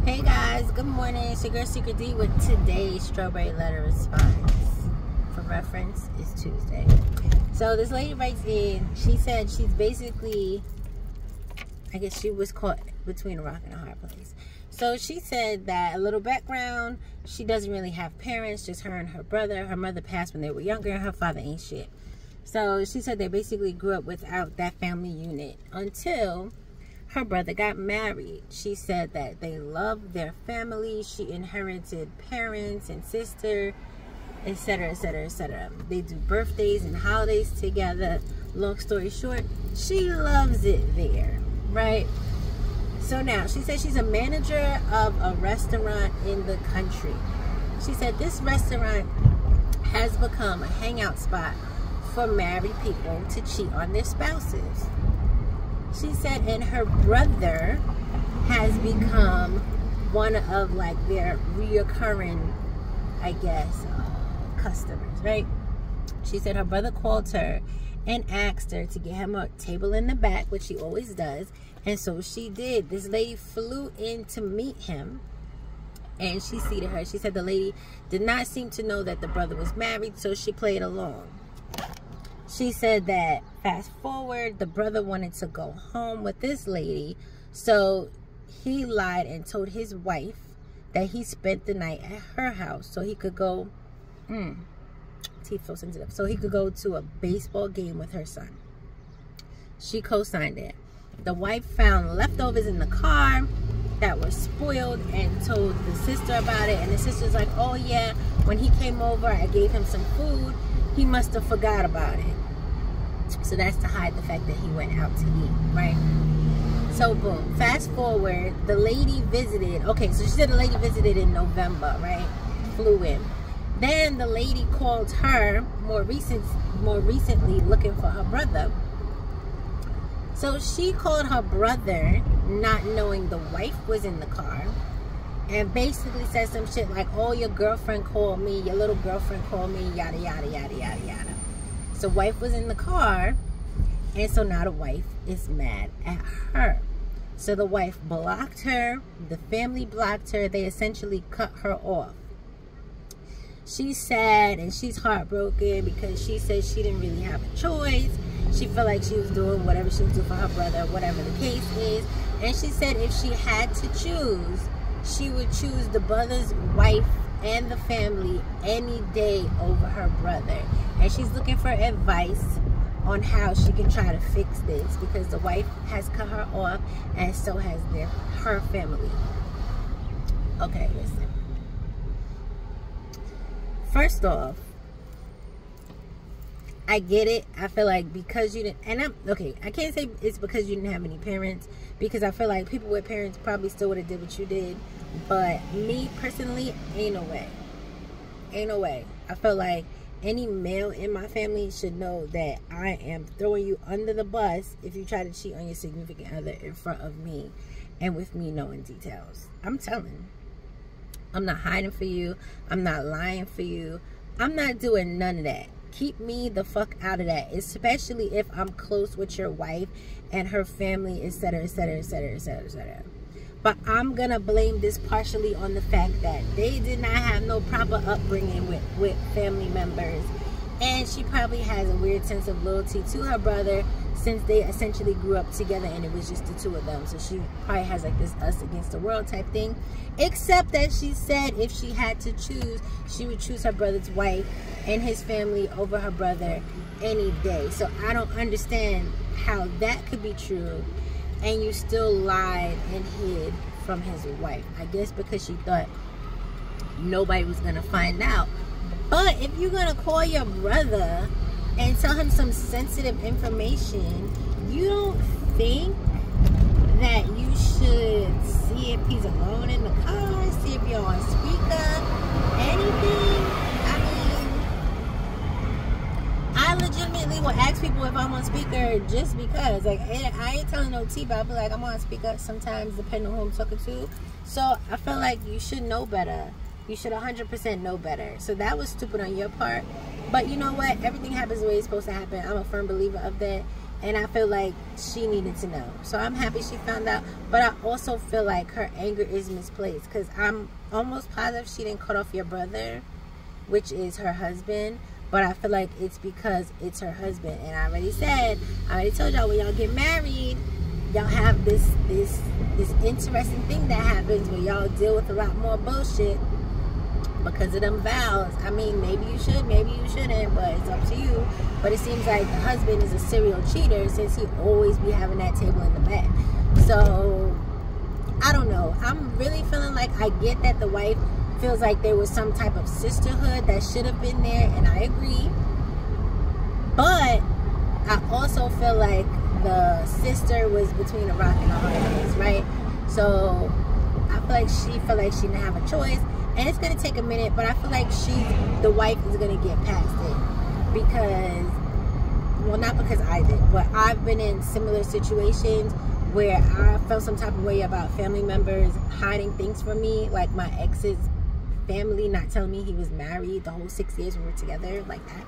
Hey guys, good morning. It's your girl SeekretD with today's strawberry letter response. For reference, it's Tuesday. So this lady writes in, she said she's basically, I guess she was caught between a rock and a hard place. So she said that, a little background, she doesn't really have parents, just her and her brother. Her mother passed when they were younger and her father ain't shit. So she said they basically grew up without that family unit until her brother got married. She said that they loved their family. She inherited parents and sister, etc., etc., etc. They do birthdays and holidays together. Long story short, she loves it there, right? So now, she said she's a manager of a restaurant in the country. She said this restaurant has become a hangout spot for married people to cheat on their spouses. She said, and her brother has become one of like their reoccurring, I guess, customers, right? She said her brother called her and asked her to get him a table in the back, which she always does, and so she did. This lady flew in to meet him, and she seated her. She said the lady did not seem to know that the brother was married, so she played along. She said that, fast forward, the brother wanted to go home with this lady, so he lied and told his wife that he spent the night at her house so he could go, teeth so sensitive, so he could go to a baseball game with her son. She co-signed it. The wife found leftovers in the car that were spoiled and told the sister about it, and the sister's like, oh yeah, when he came over, I gave him some food. He must have forgot about it. So that's to hide the fact that he went out to eat, right? So boom, fast forward, the lady visited. Okay, so she said the lady visited in November, right? Flew in. Then the lady called her more recently looking for her brother. So she called her brother, not knowing the wife was in the car, and basically said some shit like, oh, your girlfriend called me, your little girlfriend called me, yada, yada, yada, yada, yada. So wife was in the car, and so now the wife is mad at her. So the wife blocked her, the family blocked her, they essentially cut her off. She's sad and she's heartbroken because she says she didn't really have a choice. She felt like she was doing whatever she was doing for her brother, whatever the case is. And she said if she had to choose, she would choose the brother's wife and the family any day over her brother. And she's looking for advice on how she can try to fix this because the wife has cut her off and so has her family. Okay, listen. First off, I get it. I feel like because you didn't, and I can't say it's because you didn't have any parents, because I feel like people with parents probably still would have did what you did. But me personally, ain't no way. Ain't no way. I feel like any male in my family should know that I am throwing you under the bus if you try to cheat on your significant other in front of me and with me knowing details. I'm telling. I'm not hiding for you. I'm not lying for you. I'm not doing none of that. Keep me the fuck out of that, especially if I'm close with your wife and her family, etc., etc., etc., etc., etc. But I'm gonna blame this partially on the fact that they did not have no proper upbringing with family members, and she probably has a weird sense of loyalty to her brother since they essentially grew up together and it was just the two of them. So she probably has like this us against the world type thing, except that she said if she had to choose, she would choose her brother's wife and his family over her brother any day. So I don't understand how that could be true and you still lied and hid from his wife. I guess because she thought nobody was gonna find out. But if you're gonna call your brother and tell him some sensitive information, you don't think that you should see if he's alone in the car, see if you're on speaker, anything? I legitimately will ask people if I'm on speaker just because. Like, I ain't telling no tea, but I'll be like, I'm on speaker sometimes depending on who I'm talking to. So I feel like you should know better. You should 100% know better. So that was stupid on your part. But you know what? Everything happens the way it's supposed to happen. I'm a firm believer of that. And I feel like she needed to know. So I'm happy she found out. But I also feel like her anger is misplaced. Because I'm almost positive she didn't cut off your brother, which is her husband. But I feel like it's because it's her husband. And I already told y'all, when y'all get married, y'all have this interesting thing that happens where y'all deal with a lot more bullshit because of them vows. I mean, maybe you should, maybe you shouldn't, but it's up to you. But it seems like the husband is a serial cheater since he always be having that table in the back. So, I don't know. I'm really feeling like I get that the wife feels like there was some type of sisterhood that should have been there, and I agree. But I also feel like the sister was between a rock and a hard place, right? So, I feel like she felt like she didn't have a choice. And it's going to take a minute, but I feel like the wife is going to get past it. Because, well, not because I did, but I've been in similar situations where I felt some type of way about family members hiding things from me. Like my ex's family not telling me he was married the whole 6 years we were together, like that.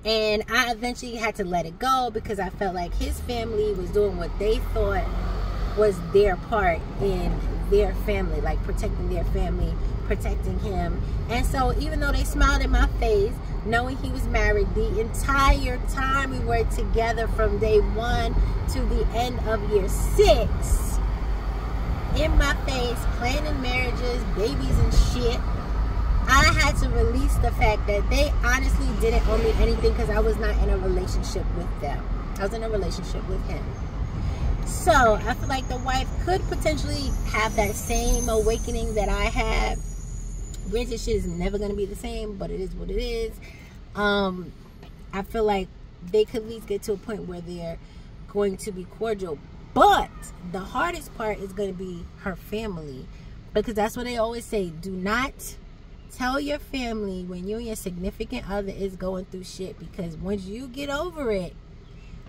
And I eventually had to let it go because I felt like his family was doing what they thought was their part in their family, like protecting their family, protecting him. And so even though they smiled in my face knowing he was married the entire time we were together from day 1 to the end of year 6, in my face, planning marriages, babies and shit, I had to release the fact that they honestly didn't owe me anything because I was not in a relationship with them. I was in a relationship with him. So, I feel like the wife could potentially have that same awakening that I had. Granted, shit is never going to be the same, but it is what it is. I feel like they could at least get to a point where they're going to be cordial. But the hardest part is going to be her family. Because that's what they always say. Do not tell your family when you and your significant other is going through shit. Because once you get over it,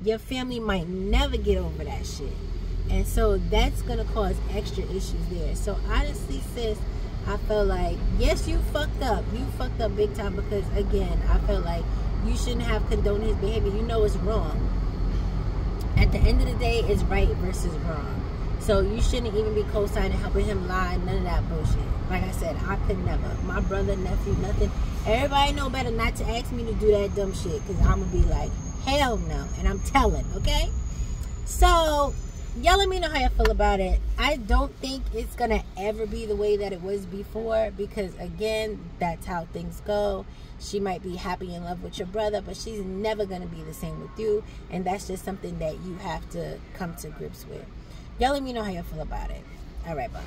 your family might never get over that shit. And so that's going to cause extra issues there. So honestly, sis, I feel like, yes, you fucked up. You fucked up big time because, again, I feel like you shouldn't have condoned his behavior. You know it's wrong. At the end of the day, it's right versus wrong. So you shouldn't even be co-signing, helping him lie, none of that bullshit. Like I said, I could never. My brother, nephew, nothing. Everybody know better not to ask me to do that dumb shit because I'm going to be like, hell no. And I'm telling, okay? So, y'all let me know how you feel about it. I don't think it's going to ever be the way that it was before because, again, that's how things go. She might be happy in love with your brother, but she's never going to be the same with you. And that's just something that you have to come to grips with. Y'all let me know how you feel about it. All right, bye.